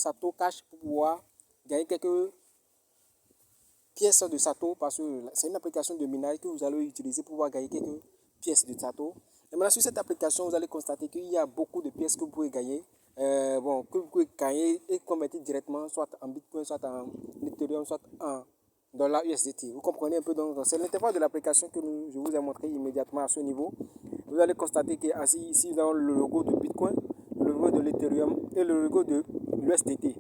Sato Cash pour pouvoir gagner quelques pièces de Sato parce que c'est une application de minage que vous allez utiliser pour pouvoir gagner quelques pièces de Sato. Et maintenant, sur cette application, vous allez constater qu'il y a beaucoup de pièces que vous pouvez gagner. Que vous pouvez gagner et convertir directement, soit en Bitcoin, soit en Ethereum, soit en dollars USDT. Vous comprenez un peu, donc c'est l'interface de l'application que je vous ai montré immédiatement à ce niveau. Vous allez constater qu'ici, ici, nous avons le logo de Bitcoin, le logo de l'Ethereum et le logo de l'USDT.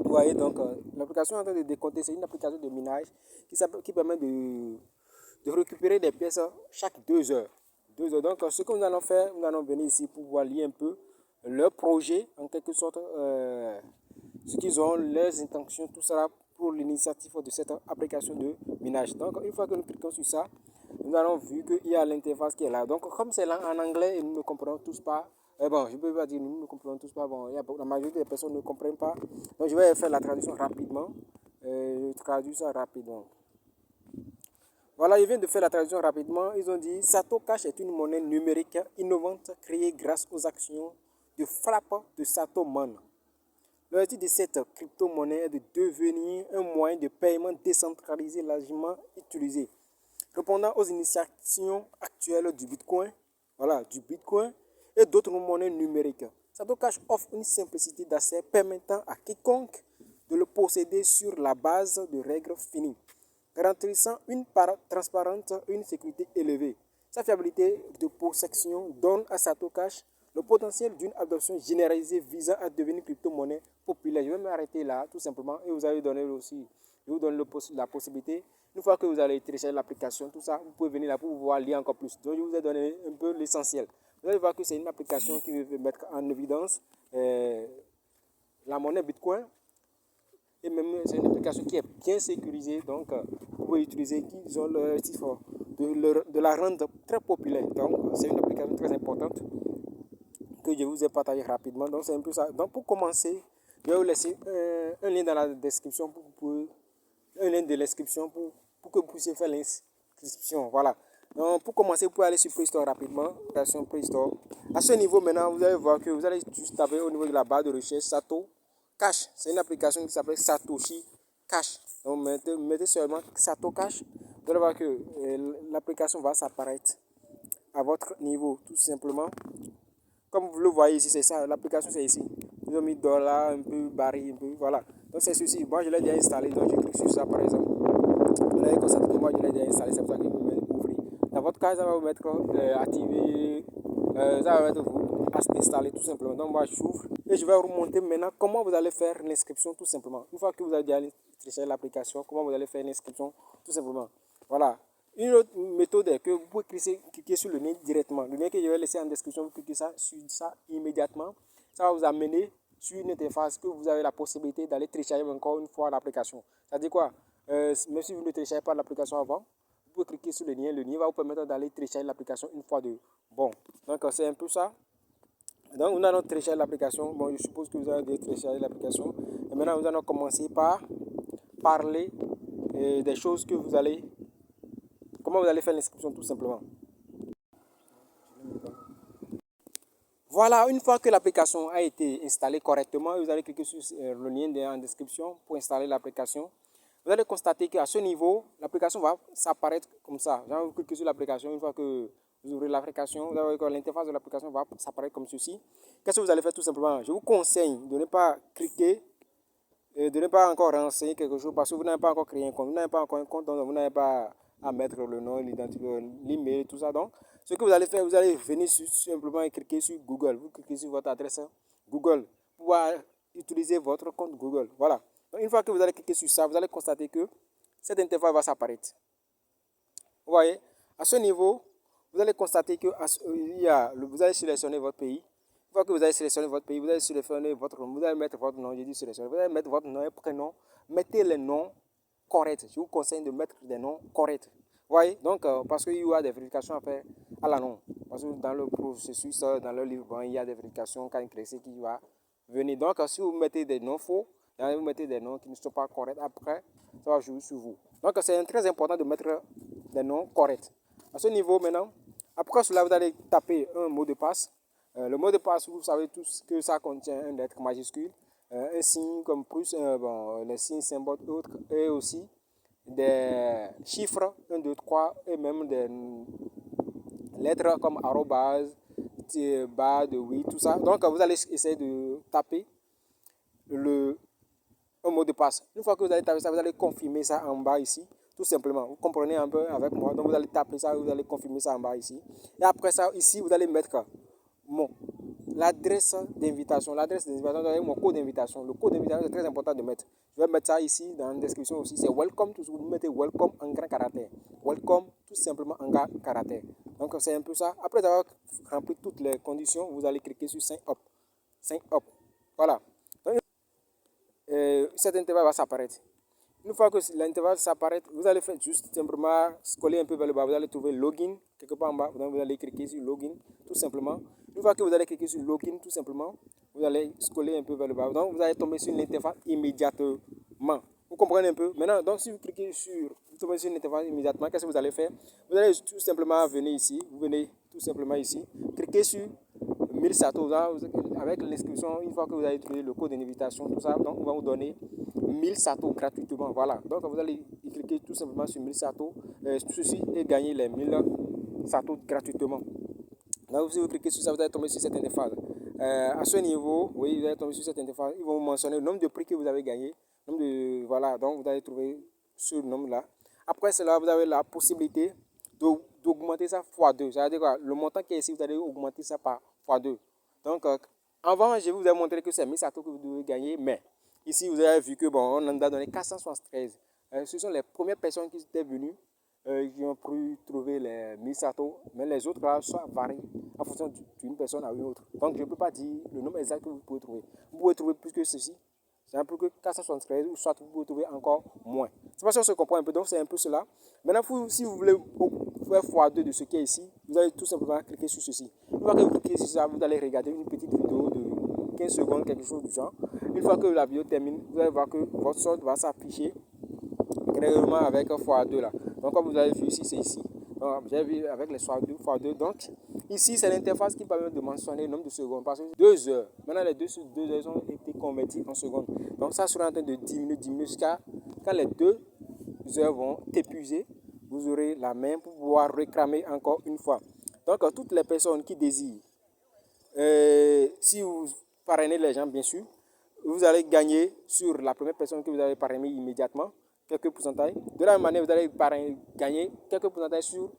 Vous voyez, donc l'application est en train de décompter. C'est une application de minage qui permet de récupérer des pièces chaque 2 heures. 2 heures. Donc, ce que nous allons faire, nous allons venir ici pour voir lier un peu leur projet, en quelque sorte, ce qu'ils ont, leurs intentions, tout ça pour l'initiative de cette application de minage. Donc, une fois que nous cliquons sur ça, nous allons vu qu'il y a l'interface qui est là. Donc, comme c'est là en anglais et nous ne comprenons tous pas, bon, je ne peux pas dire nous ne comprenons tous pas, bon, la majorité des personnes ne comprennent pas. Donc, je vais faire la traduction rapidement. Je traduis ça rapidement. Voilà, je viens de faire la traduction rapidement. Ils ont dit Sato Cash est une monnaie numérique innovante créée grâce aux actions de frappe de Satoman. L'objectif de cette crypto-monnaie est de devenir un moyen de paiement décentralisé largement utilisé, répondant aux initiations actuelles du Bitcoin, et d'autres monnaies numériques. Sato Cash offre une simplicité d'accès permettant à quiconque de le posséder sur la base de règles finies, garantissant une part transparente et une sécurité élevée. Sa fiabilité de possession donne à Sato Cash le potentiel d'une adoption généralisée visant à devenir une crypto-monnaie populaire. Je vais m'arrêter là, tout simplement, et vous allez donner aussi, je vous donne la possibilité, une fois que vous allez télécharger l'application, tout ça, vous pouvez venir là pour pouvoir lire encore plus. Donc, je vous ai donné un peu l'essentiel. Vous allez voir que c'est une application qui veut mettre en évidence la monnaie Bitcoin. Et même, c'est une application qui est bien sécurisée. Donc, vous pouvez utiliser, qu'ils ont l'objectif de la rendre très populaire. Donc, c'est une application très importante que je vous ai partagé rapidement. Donc, c'est un peu ça. Donc, pour commencer, je vais vous laisser un lien dans la description un lien de l'inscription pour que vous puissiez faire l'inscription. Voilà. Donc, pour commencer, vous pouvez aller sur Play Store rapidement. Version Play Store. À ce niveau, maintenant, vous allez voir que vous allez juste taper au niveau de la barre de recherche Sato Cash. C'est une application qui s'appelle Satoshi Cash. Donc, mettez seulement Sato Cash. Vous allez voir que l'application va s'apparaître à votre niveau, tout simplement. Comme vous le voyez ici, c'est ça. L'application, c'est ici. Ils ont mis dollar, un peu, baril, un peu, voilà. Donc, c'est ceci. Moi, je l'ai déjà installé. Donc, je clique sur ça, par exemple. Vous allez constater que moi, je l'ai déjà installé. C'est pour ça qu'il vous met ouvrir. Dans votre cas, ça va vous mettre activer. Ça va mettre vous installer tout simplement. Donc, moi, j'ouvre. Et je vais vous montrer maintenant comment vous allez faire l'inscription tout simplement. Une fois que vous avez déjà téléchargé l'application, comment vous allez faire l'inscription tout simplement. Voilà. Une autre méthode est que vous pouvez cliquer sur le lien directement. Le lien que je vais laisser en description, vous cliquez sur ça immédiatement. Ça va vous amener sur une interface que vous avez la possibilité d'aller télécharger encore une fois l'application. Ça dit quoi? Même si vous ne téléchargez pas l'application avant, vous pouvez cliquer sur le lien. Le lien va vous permettre d'aller télécharger l'application une fois de bon. Donc c'est un peu ça. Donc nous allons télécharger l'application. Bon, je suppose que vous avez téléchargé l'application. Et maintenant, nous allons commencer par parler des choses que vous allez... Comment vous allez faire l'inscription tout simplement. Voilà, une fois que l'application a été installée correctement, vous allez cliquer sur le lien en description pour installer l'application. Vous allez constater qu'à ce niveau, l'application va s'apparaître comme ça. Vous cliquez sur l'application, une fois que vous ouvrez l'application, vous allez voir que l'interface de l'application va s'apparaître comme ceci. Qu'est-ce que vous allez faire tout simplement? Je vous conseille de ne pas cliquer et de ne pas encore renseigner quelque chose parce que vous n'avez pas encore créé un compte. Vous n'avez pas encore un compte, donc vous n'avez pas à mettre le nom, l'identité, l'email, tout ça. Donc, ce que vous allez faire, vous allez venir simplement cliquer sur Google. Vous cliquez sur votre adresse Google pour pouvoir utiliser votre compte Google. Voilà. Donc, une fois que vous allez cliquer sur ça, vous allez constater que cette interface va s'apparaître. Vous voyez, à ce niveau, vous allez constater que vous allez sélectionner votre pays. Une fois que vous allez sélectionner votre pays, vous allez sélectionner votre nom. Vous allez mettre votre nom, j'ai dit sélectionner. Vous allez mettre votre nom et prénom. Mettez les noms corrects. Je vous conseille de mettre des noms corrects. Vous voyez, donc, parce qu'il y aura des vérifications à faire à la nom. Parce que dans le processus, dans le livre, bon, il y a des vérifications quand intéressé qui va venir. Donc, si vous mettez des noms faux, vous mettez des noms qui ne sont pas corrects, après, ça va jouer sur vous. Donc, c'est très important de mettre des noms corrects. À ce niveau, maintenant, après cela, vous allez taper un mot de passe. Le mot de passe, vous savez tous que ça contient un lettre majuscule. un signe comme plus, bon, les signes symboles autres, et aussi des chiffres, 1, 2, 3, et même des lettres comme arrobase, barre de oui, tout ça. Donc, vous allez essayer de taper le un mot de passe. Une fois que vous allez taper ça, vous allez confirmer ça en bas ici, tout simplement. Vous comprenez un peu avec moi. Donc, vous allez taper ça, vous allez confirmer ça en bas ici. Et après ça, ici, vous allez mettre mon l'adresse d'invitation. L'adresse d'invitation, vous avez mon code d'invitation. Le code d'invitation, c'est très important de mettre. Je vais mettre ça ici dans la description aussi. C'est welcome. Vous mettez welcome en grand caractère. Welcome, tout simplement en grand caractère. Donc, c'est un peu ça. Après avoir rempli toutes les conditions, vous allez cliquer sur Sign Up. Sign Up. Voilà. Donc, cet intervalle va s'apparaître. Une fois que l'intervalle s'apparaît, vous allez faire juste simplement scroller un peu vers le bas. Vous allez trouver login quelque part en bas. Donc vous allez cliquer sur login tout simplement. Une fois que vous allez cliquer sur login tout simplement, vous allez scroller un peu vers le bas. Donc vous allez tomber sur l'interface immédiatement. Vous comprenez un peu? Maintenant, donc si vous cliquez sur, vous tombez sur l'interface immédiatement, qu'est-ce que vous allez faire? Vous allez tout simplement venir ici. Vous venez tout simplement ici. Cliquez sur 1000 satos avec l'inscription. Une fois que vous avez trouvé le code d'invitation, tout ça, donc on va vous donner 1000 satos gratuitement. Voilà. Donc vous allez cliquer tout simplement sur 1000 satos, ceci et gagner les 1000 satos gratuitement. Là, si vous cliquez sur ça, vous allez tomber sur cette interface. À ce niveau, oui, vous allez tomber sur cette interface. Ils vont vous mentionner le nombre de prix que vous avez gagné. Nombre de, voilà, donc vous allez trouver ce nombre-là. Après cela, vous avez la possibilité d'augmenter ça x2. C'est-à-dire quoi, le montant qui est ici, vous allez augmenter ça par x2. Donc, avant, je vous ai montré que c'est 1000 satos que vous devez gagner, mais ici, vous avez vu que bon, on en a donné 473. Ce sont les premières personnes qui étaient venues qui ont pu trouver les 1000 satos, mais les autres là, ça varie en fonction d'une personne à une autre. Donc, je ne peux pas dire le nombre exact que vous pouvez trouver. Vous pouvez trouver plus que ceci. C'est un peu que 473 ou soit vous pouvez trouver encore moins. C'est pas sûr que se comprend un peu, donc c'est un peu cela. Maintenant, si vous voulez faire x2 de ce qui est ici, vous allez tout simplement cliquer sur ceci. Une fois que vous cliquez sur ça, vous allez regarder une petite vidéo de 15 secondes, quelque chose du genre. Une fois que la vidéo termine, vous allez voir que votre solde va s'afficher clairement avec x2 là. Donc comme vous avez vu ici, c'est ici. Donc j'ai vu avec les x2. Donc ici, c'est l'interface qui permet de mentionner le nombre de secondes. Parce que 2 heures. Maintenant, les 2 heures ont été converties en secondes. Donc ça sera en train de diminuer jusqu'à quand les 2 heures vont épuiser. Vous aurez la main pour pouvoir réclamer encore une fois. Donc toutes les personnes qui désirent, si vous parrainez les gens, bien sûr, vous allez gagner sur la première personne que vous avez parrainé immédiatement quelques pourcentages. De la même manière, vous allez gagner quelques pourcentages sur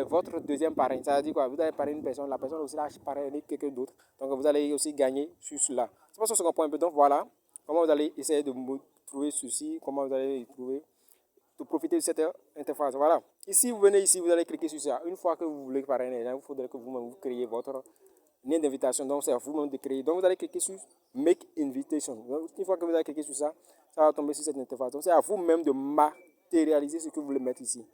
votre deuxième parrain. Ça veut dire quoi? Vous allez parrainer une personne, la personne aussi a parrainé quelqu'un d'autre. Donc vous allez aussi gagner sur cela. C'est pour ça que je comprend un peu. Donc voilà comment vous allez essayer de trouver ceci, comment vous allez trouver, de profiter de cette interface. Voilà. Ici, vous venez ici, vous allez cliquer sur ça. Une fois que vous voulez parrainer, il faudrait que vous-même vous créez votre lien d'invitation. Donc, c'est à vous-même de créer. Donc, vous allez cliquer sur Make Invitation. Donc, une fois que vous allez cliquer sur ça, ça va tomber sur cette interface. Donc, c'est à vous-même de matérialiser ce que vous voulez mettre ici.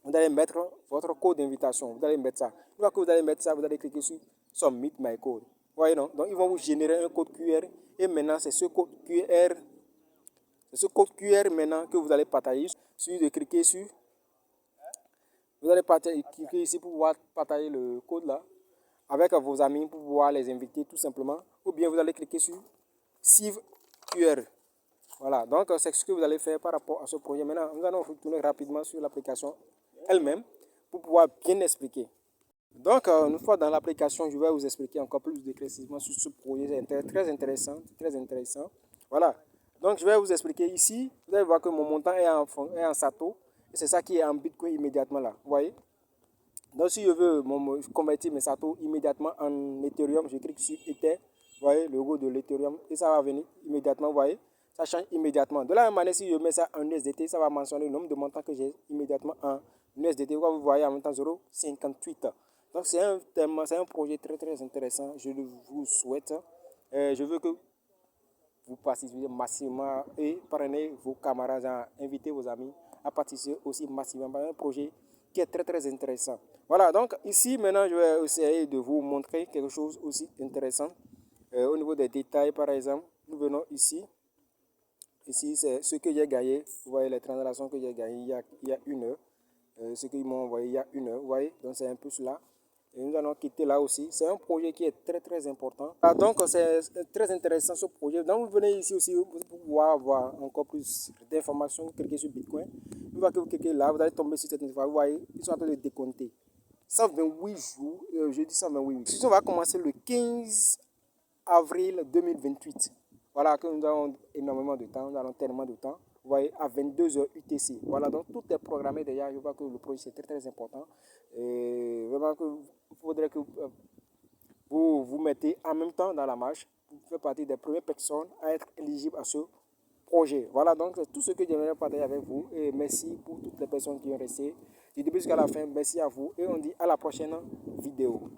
Vous allez mettre votre code d'invitation. Vous allez mettre ça. Une fois que vous allez mettre ça, vous allez cliquer sur Submit My Code. Vous voyez, non? Donc, ils vont vous générer un code QR. Et maintenant, c'est ce code QR. C'est ce code QR maintenant que vous allez partager. Il suffit de cliquer sur. Vous allez cliquer ici pour pouvoir partager le code là avec vos amis pour pouvoir les inviter tout simplement. Ou bien vous allez cliquer sur Save QR. Voilà, donc c'est ce que vous allez faire par rapport à ce projet. Maintenant, nous allons retourner rapidement sur l'application elle-même pour pouvoir bien expliquer. Donc, une fois dans l'application, je vais vous expliquer encore plus de précisément sur ce projet. C'est très intéressant, très intéressant. Voilà. Donc, je vais vous expliquer ici. Vous allez voir que mon montant est en Sato. Et c'est ça qui est en Bitcoin immédiatement là. Vous voyez? Donc, si je veux convertir mes Sato immédiatement en Ethereum, je clique sur Ether. Vous voyez, le logo de l'Ethereum. Et ça va venir immédiatement. Vous voyez? Ça change immédiatement. De la même manière, si je mets ça en USDT, ça va mentionner le nombre de montants que j'ai immédiatement en USDT. Vous voyez en même temps 0,58. Donc c'est un projet très très intéressant. Je vous souhaite. Je veux que vous participez massivement et prenez vos camarades, invitez vos amis à participer aussi massivement à un projet qui est très très intéressant. Voilà, donc ici maintenant je vais essayer de vous montrer quelque chose aussi intéressant. Au niveau des détails par exemple, nous venons ici. Ici c'est ce que j'ai gagné. Vous voyez les transactions que j'ai gagnées il y a une heure. Ce qu'ils m'ont envoyé il y a une heure. Vous voyez, donc c'est un peu cela. Et nous allons quitter là aussi. C'est un projet qui est très très important. Ah, donc c'est très intéressant ce projet. Donc vous venez ici aussi pour pouvoir avoir encore plus d'informations, cliquez sur Bitcoin. Une fois que vous cliquez là, vous allez tomber sur cette information. Vous voyez, ils sont en train de décompter. 128 jours, jeudi 128 jours. On va commencer le 15 avril 2028. Voilà que nous avons énormément de temps, nous avons tellement de temps. Vous voyez, à 22h UTC. Voilà, donc tout est programmé déjà. Je vois que le projet c'est très très important. Et vraiment il faudrait que vous vous mettez en même temps dans la marche. Vous faites partie des premières personnes à être éligibles à ce projet. Voilà, donc c'est tout ce que j'aimerais partager avec vous. Et merci pour toutes les personnes qui ont resté du début jusqu'à la fin. Merci à vous et on dit à la prochaine vidéo.